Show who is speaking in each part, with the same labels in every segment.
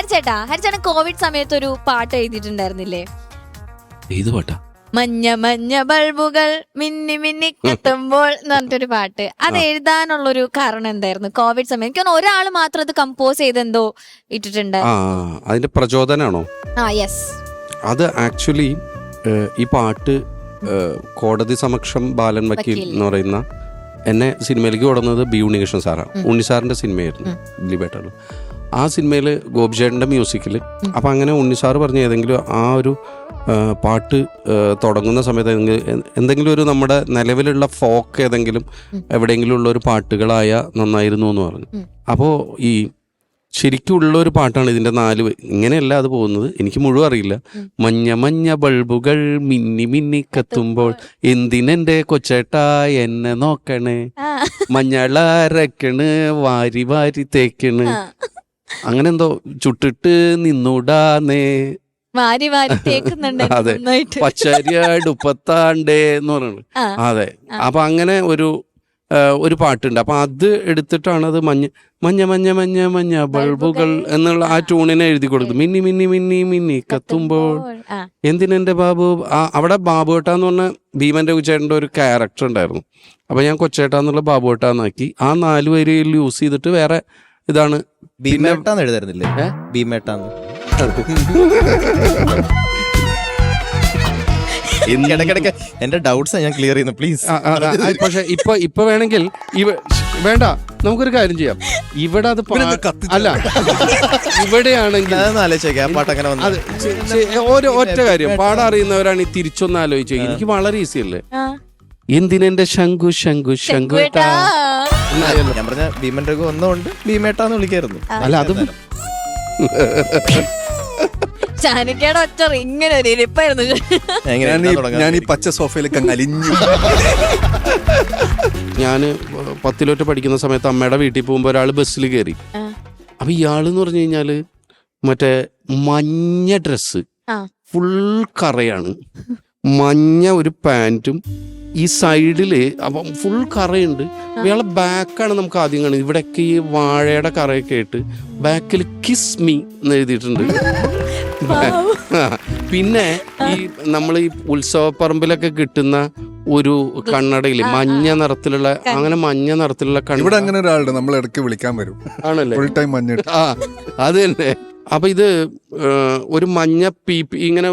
Speaker 1: ഹരിച്ചേട്ടൻ Covid സമയത്ത് ഒരു പാട്ട് എഴുതിയിട്ടുണ്ടായിരുന്നില്ലേ?
Speaker 2: ഏത് പാട്ടാ?
Speaker 1: മഞ്ഞ മഞ്ഞ ബൾബുകൾ മിന്നി മിന്നി കത്തുമ്പോൾ എന്ന് പറഞ്ഞിട്ടൊരു പാട്ട്. അത് എഴുതാനുള്ളൊരു കാരണം എന്തായിരുന്നു? കോവിഡ് സമയം എനിക്ക് തോന്നുന്നു ഒരാൾ മാത്രം അത് കമ്പോസ് ചെയ്തെന്തോ ഇട്ടിട്ടുണ്ട്.
Speaker 2: അതിന്റെ പ്രചോദനാണോ?
Speaker 1: യെസ്.
Speaker 2: അത് ആക്ച്വലി ഈ പാട്ട് കോടതി സമക്ഷം ബാലൻ വക്കീൽ എന്ന് പറയുന്ന എന്നെ സിനിമയിലേക്ക് കൊടുക്കുന്നത് ബി ഉണ്ണികൃഷ്ണൻ സാറാണ്. ഉണ്ണിസാറിന്റെ സിനിമയായിരുന്നു ദിലീപേട്ടുള്ളൂ. ആ സിനിമയിൽ ഗോപിചേട്ടൻ്റെ മ്യൂസിക്കിൽ. അപ്പം അങ്ങനെ ഉണ്ണിസാറ് പറഞ്ഞ ഏതെങ്കിലും ആ ഒരു പാട്ട് തുടങ്ങുന്ന സമയത്ത് എന്തെങ്കിലും ഒരു നമ്മുടെ നിലവിലുള്ള ഫോക്ക് ഏതെങ്കിലും എവിടെയെങ്കിലും ഉള്ള ഒരു പാട്ടുകളായ നന്നായിരുന്നു എന്ന് പറഞ്ഞു. അപ്പോൾ ഈ ശരിക്കും ഉള്ളൊരു പാട്ടാണ് ഇതിൻ്റെ 4 ഇങ്ങനെയല്ല അത് പോകുന്നത്. എനിക്ക് മുഴുവൻ അറിയില്ല. മഞ്ഞ മഞ്ഞ ബൾബുകൾ മിന്നി മിന്നി കത്തുമ്പോൾ എന്തിനെന്റെ കൊച്ചേട്ടാ എന്നെ നോക്കണേ, മഞ്ഞളരക്കണ് വാരി വാരി തേക്കണ്, അങ്ങനെ എന്തോ ചുട്ടിട്ട് നിന്നൂടാന്നേ,
Speaker 1: വാരി വാരി തേക്കുന്നുണ്ട്.
Speaker 2: അതെ, പച്ചരിയടുപ്പത്താണ്ടേ എന്ന് പറയുന്നത്. അതെ. അപ്പൊ അങ്ങനെ ഒരു പാട്ടുണ്ട്. അപ്പൊ അത് എടുത്തിട്ടാണ് അത് മഞ്ഞ മഞ്ഞ മഞ്ഞ മഞ്ഞ മഞ്ഞ ബൾബുകൾ എന്നുള്ള ആ ട്യൂണിനെ എഴുതി കൊടുത്തു. മിന്നി മിന്നി മിന്നി മിന്നി കത്തുമ്പോൾ എന്തിനെന്റെ ബാബു. അവിടെ ബാബുവേട്ടാന്ന് പറഞ്ഞ ഭീമന്റെ ചേട്ടൻ്റെ ഒരു ക്യാരക്ടർ ഉണ്ടായിരുന്നു. അപ്പൊ ഞാൻ കൊച്ചേട്ടാന്നുള്ള ബാബുവേട്ടാന്നാക്കി. ആ 4 പേരിൽ യൂസ് ചെയ്തിട്ട് വേറെ ഇതാണ്.
Speaker 3: ഭീമേട്ടാന്ന് എഴുതായിരുന്നില്ലേ? ഭീമേട്ടാന്ന്. ഇടയ്ക്കിടയ്ക്ക് എന്റെ ഡൗട്ട്സ് ഞാൻ ക്ലിയർ ചെയ്യുന്നു പ്ലീസ്.
Speaker 2: പക്ഷെ ഇപ്പൊ വേണമെങ്കിൽ വേണ്ട, നമുക്കൊരു കാര്യം ചെയ്യാം. ഇവിടെ അത് അല്ല, ഇവിടെയാണെങ്കിൽ ഒറ്റ കാര്യം പാടറിയുന്നവരാണ് ഈ തിരിച്ചൊന്ന് ആലോചിച്ചത്. എനിക്ക് വളരെ ഈസി അല്ലേ? എന്തിനെന്റെ ശംഖു ശംഖു ശംഖു.
Speaker 3: ഞാൻ പറഞ്ഞ ഭീമൻ രഘു വന്നുകൊണ്ട് ഭീമേട്ടാന്ന് വിളിക്കായിരുന്നു.
Speaker 2: അല്ല, അതും
Speaker 1: ചാനക്കയുടെ ഒറ്റ ഇങ്ങനെ ഒരു ഇരിപ്പായിരുന്നു.
Speaker 4: ഞാൻ ഈ പച്ച സോഫയിലേക്ക് അലിഞ്ഞു.
Speaker 2: ഞാന് 10ൽ പഠിക്കുന്ന സമയത്ത് അമ്മയുടെ വീട്ടിൽ പോകുമ്പോ ഒരാള് ബസ്സിൽ കയറി. അപ്പൊ ഇയാളെന്ന് പറഞ്ഞു കഴിഞ്ഞാല് മറ്റേ മഞ്ഞ ഡ്രസ്സ്, ഫുൾ കറയാണ്, മഞ്ഞ ഒരു പാൻറ്റും, ഈ സൈഡില് അപ്പം ഫുൾ കറയുണ്ട്. ഇയാളെ ബാക്കാണ് നമുക്ക് ആദ്യം കാണുന്നത്. ഇവിടെയൊക്കെ ഈ വാഴയുടെ കറയൊക്കെ ആയിട്ട് ബാക്കിൽ കിസ് മീ എന്ന് എഴുതിയിട്ടുണ്ട്. പിന്നെ ഈ നമ്മൾ ഈ ഉത്സവപ്പറമ്പിലൊക്കെ കിട്ടുന്ന ഒരു കണ്ണടയില് മഞ്ഞ നിറത്തിലുള്ള, അങ്ങനെ മഞ്ഞ നിറത്തിലുള്ള
Speaker 4: ഇവിടെ അങ്ങനെ ഒരാളുടെ നമ്മൾ ഇടയ്ക്ക് വിളിക്കാൻ വരും.
Speaker 2: ആണല്ലേ?
Speaker 4: ഫുൾ ടൈം മഞ്ഞ.
Speaker 2: അത് തന്നെ. അപ്പൊ ഇത് ഒരു മഞ്ഞ പീപ്പി, ഇങ്ങനെ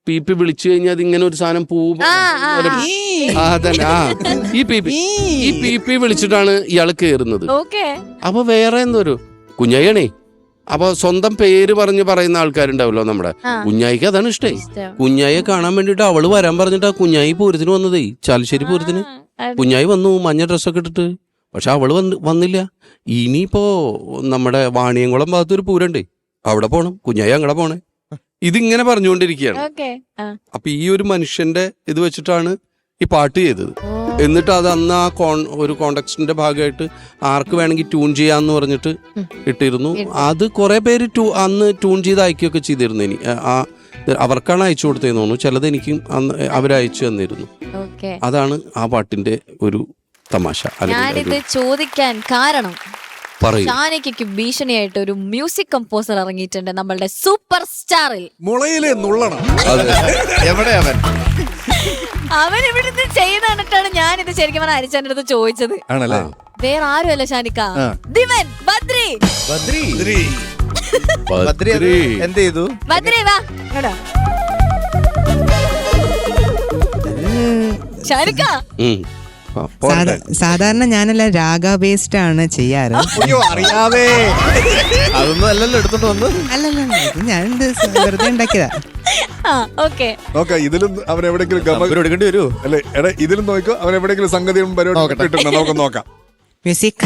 Speaker 2: പീപ്പി വിളിച്ചു കഴിഞ്ഞാൽ അതിങ്ങനെ ഒരു സാധനം പൂവ് അതന്നെ. ഈ പീപ്പി വിളിച്ചിട്ടാണ് ഇയാൾ കേറുന്നത്. അപ്പൊ വേറെ എന്തോരു കുഞ്ഞായിയാണേ. അപ്പൊ സ്വന്തം പേര് പറയുന്ന ആൾക്കാരുണ്ടാവല്ലോ നമ്മുടെ. കുഞ്ഞായിക്ക് അതാണ് ഇഷ്ടേ. കുഞ്ഞായിയെ കാണാൻ വേണ്ടിട്ട് അവള് വരാൻ പറഞ്ഞിട്ടാ കുഞ്ഞായി പൂരത്തിന് വന്നതേ, ചാലശ്ശേരി പൂരത്തിന്. കുഞ്ഞായി വന്നു മഞ്ഞ ഡ്രസ്സൊക്കെ ഇട്ടിട്ട്. പക്ഷെ അവള് വന്നില്ല. ഇനിയിപ്പോ നമ്മുടെ വാണിയംകുളം ഭാഗത്തൊരു പൂരണ്ടേ, അവിടെ പോണം, കുഞ്ഞായി അങ്ങടെ പോണേ. ഇതിങ്ങനെ പറഞ്ഞുകൊണ്ടിരിക്കുകയാണ്. അപ്പൊ ഈ ഒരു മനുഷ്യന്റെ ഇത് വെച്ചിട്ടാണ് ഈ പാട്ട് ചെയ്തത്. എന്നിട്ട് അത് അന്ന് ഒരു കോണ്ടെക്സ്റ്റിന്റെ ഭാഗമായിട്ട് ആർക്ക് വേണമെങ്കിൽ ട്യൂൺ ചെയ്യാന്ന് പറഞ്ഞിട്ട് ഇട്ടിരുന്നു. അത് കുറെ പേര് അന്ന് ട്യൂൺ ചെയ്ത് അയക്കുകയൊക്കെ ചെയ്തിരുന്നു. അവർക്കാണ് അയച്ചു കൊടുത്തതെന്ന് തോന്നുന്നു. ചിലത് എനിക്കും അവരയച്ചു തന്നിരുന്നു. അതാണ് ആ പാട്ടിന്റെ ഒരു തമാശ.
Speaker 1: ഞാനിത് ചോദിക്കാൻ കാരണം ഷാനിക്കയ്ക്ക് ഭീഷണിയായിട്ട് ഒരു മ്യൂസിക് കമ്പോസർ ഇറങ്ങിയിട്ടുണ്ട് നമ്മളുടെ സൂപ്പർ സ്റ്റാറിൽ.
Speaker 4: മുളയിലെ നുള്ളണം.
Speaker 3: എവിടെ
Speaker 1: അവൻ ഇവിടുന്ന് ചെയ്ത് കണ്ടിട്ടാണ് ഞാനിത് ശരിക്കും പറഞ്ഞ ഹരിച്ചാന്റെ അടുത്ത് ചോദിച്ചത്.
Speaker 4: ആണല്ലേ?
Speaker 1: വേറെ ആരുമല്ല ഷാനിക്ക, ദിവൻ ബദ്രി.
Speaker 3: എന്ത് ചെയ്തു?
Speaker 1: ബദ്രി വാ കേട്ടോ ഷാനിക്ക.
Speaker 5: സാധാരണ ഞാനെല്ലാം രാഗ ബേസ്ഡ് ആണ് ചെയ്യാറ്.
Speaker 3: അറിയാതെ അതൊന്നും അല്ലല്ലോ എടുത്തോണ്ട് വന്നു.
Speaker 5: അല്ലല്ല, ഞാൻ വെറുതെ ഉണ്ടാക്കിയതാ.
Speaker 4: ഇതിലും അവനെവിടെങ്കിലും
Speaker 3: എടുക്കേണ്ടി വരുമോ?
Speaker 4: അല്ലെ എടാ, ഇതിലും നോക്കോ അവനെവിടെങ്കിലും സംഗതിയും പരിപാടി കിട്ടുന്നുണ്ടോ നമുക്ക് നോക്കാം.
Speaker 5: മ്യൂസിക്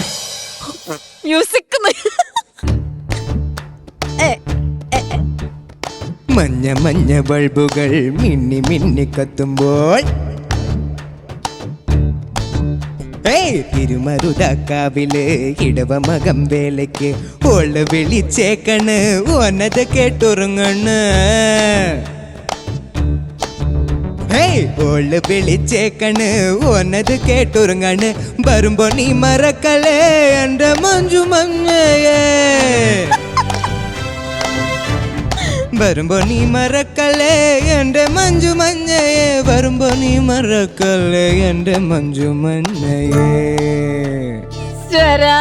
Speaker 5: മഞ്ഞ മഞ്ഞ ബൾബുകൾ മിന്നി മിന്നി കത്തുമ്പോൾ തിരുമരുതാക്കാവില് ഇടവമകം വേലയ്ക്ക് ഓള് വിളിച്ചേക്കണ്, ഓനത് കേട്ടുറങ്ങണ്. ഓള് വിളിച്ചേക്കണ്, ഓനത് കേട്ടുറങ്ങണ്. വരുമ്പോ നീ മറക്കലേ എന്റെ മഞ്ജു മഞ്ഞയേ. വരുമ്പോ നീ മറക്കല്ലേ എന്റെ മഞ്ജു മഞ്ഞയെ വരുമ്പോ നീ മറക്കല്ലേ എന്റെ മഞ്ജു മഞ്ഞയെ
Speaker 1: ഈശ്വരാ.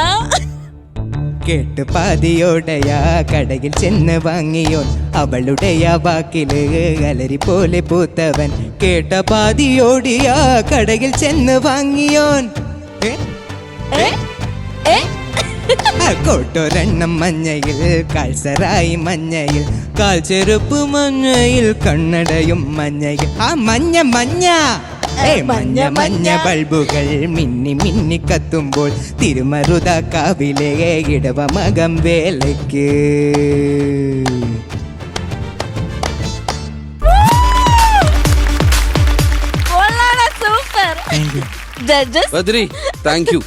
Speaker 5: കേട്ട് പാതിയോടയാ കടയിൽ ചെന്ന് വാങ്ങിയോൻ അവളുടെയാ വാക്കില് അലരി പോലെ പൂത്തവൻ കേട്ട പാതിയോടിയാ കടയിൽ ചെന്ന് വാങ്ങിയോൻ
Speaker 1: ഏ? ഏ?
Speaker 5: കോട്ടൊരെണ്ണം മഞ്ഞയിൽ കാൽസറായി മഞ്ഞയിൽ കാൽ ചെരുപ്പ് മഞ്ഞയിൽ കണ്ണടയും മഞ്ഞയിൽ ആ മഞ്ഞ മഞ്ഞ മഞ്ഞ മഞ്ഞ ബൾബുകൾ മിന്നി മിന്നി കത്തുമ്പോൾ തിരുമരുത കാവിലെ ഇടവ മകം വേലയ്ക്ക്
Speaker 1: കൊള്ളാടാ, super. Judges?
Speaker 2: Badri thank you.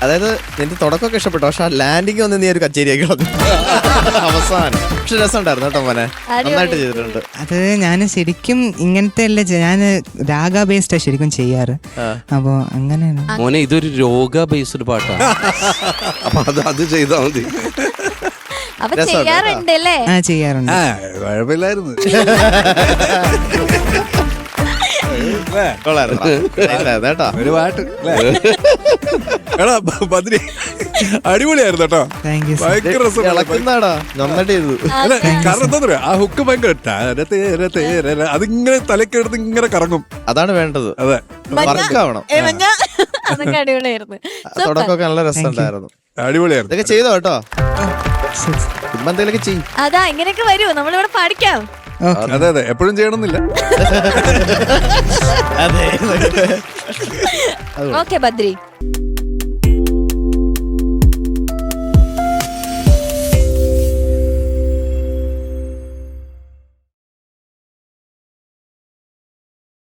Speaker 3: അതായത് നിന്റെ തുടക്കമൊക്കെ ഇഷ്ടപ്പെട്ടു, പക്ഷെ ആ ലാൻഡിങ് ഒന്ന് നീ ഒരു കച്ചേരിയൊക്കെ അവസാനം. പക്ഷെ രസമുണ്ടായിരുന്നു കേട്ടോ മോനെ, നന്നായിട്ട് ചെയ്തിട്ടുണ്ട്.
Speaker 5: അത് ഞാൻ ശരിക്കും ഇങ്ങനത്തെ അല്ല ഞാൻ രാഗ ബേസ്ഡാ ശരിക്കും ചെയ്യാറ്. അപ്പൊ അങ്ങനെ
Speaker 2: മോനെ ഇതൊരു രോഗ ബേസ്ഡ് പാട്ടാണ്. അപ്പൊ അത് ചെയ്താൽ മതി.
Speaker 1: അപ്പൊ ചെയ്യാറുണ്ട് അല്ലേ?
Speaker 5: ആ ചെയ്യാറുണ്ട്.
Speaker 4: കുഴപ്പമില്ലായിരുന്നു.
Speaker 3: കേട്ടോ
Speaker 4: ഒരു പാട്ട് എടാ ബദ്രി അടിപൊളിയായിരുന്നു കേട്ടോ.
Speaker 5: Thank you.
Speaker 4: ഭയങ്കര രസം.
Speaker 3: ഇളക്കുന്നാടാ, നന്നായിട്ട് ചെയ്തു.
Speaker 4: അല്ല, കാരണം എന്താ പറയാ, ആ ഹുക്ക് ഭയങ്കര അതിങ്ങനെ തലക്കെടുത്ത് ഇങ്ങനെ കറങ്ങും.
Speaker 3: അതാണ് വേണ്ടത്.
Speaker 4: അതെ,
Speaker 3: വർക്കാവണം.
Speaker 1: ഏ, മഞ്ഞ. അതൊക്കെ അടിപൊളിയായിരുന്നു. Super.
Speaker 3: തുടക്കമൊക്കെ നല്ല രസമുണ്ടായിരുന്നു.
Speaker 4: അടിപൊളിയായിരുന്നു.
Speaker 3: ഇതൊക്കെ ചെയ്തോ കേട്ടോ, ഇപ്പൊ എന്തെങ്കിലുമൊക്കെ ചെയ്യും.
Speaker 1: അതാ ഇങ്ങനെയൊക്കെ വരൂ, നമ്മളിവിടെ പഠിക്കാം.
Speaker 4: അതെ അതെ, എപ്പോഴും ചെയ്യണമെന്നില്ല.
Speaker 3: അതെ
Speaker 1: ഓക്കെ ബദ്രി,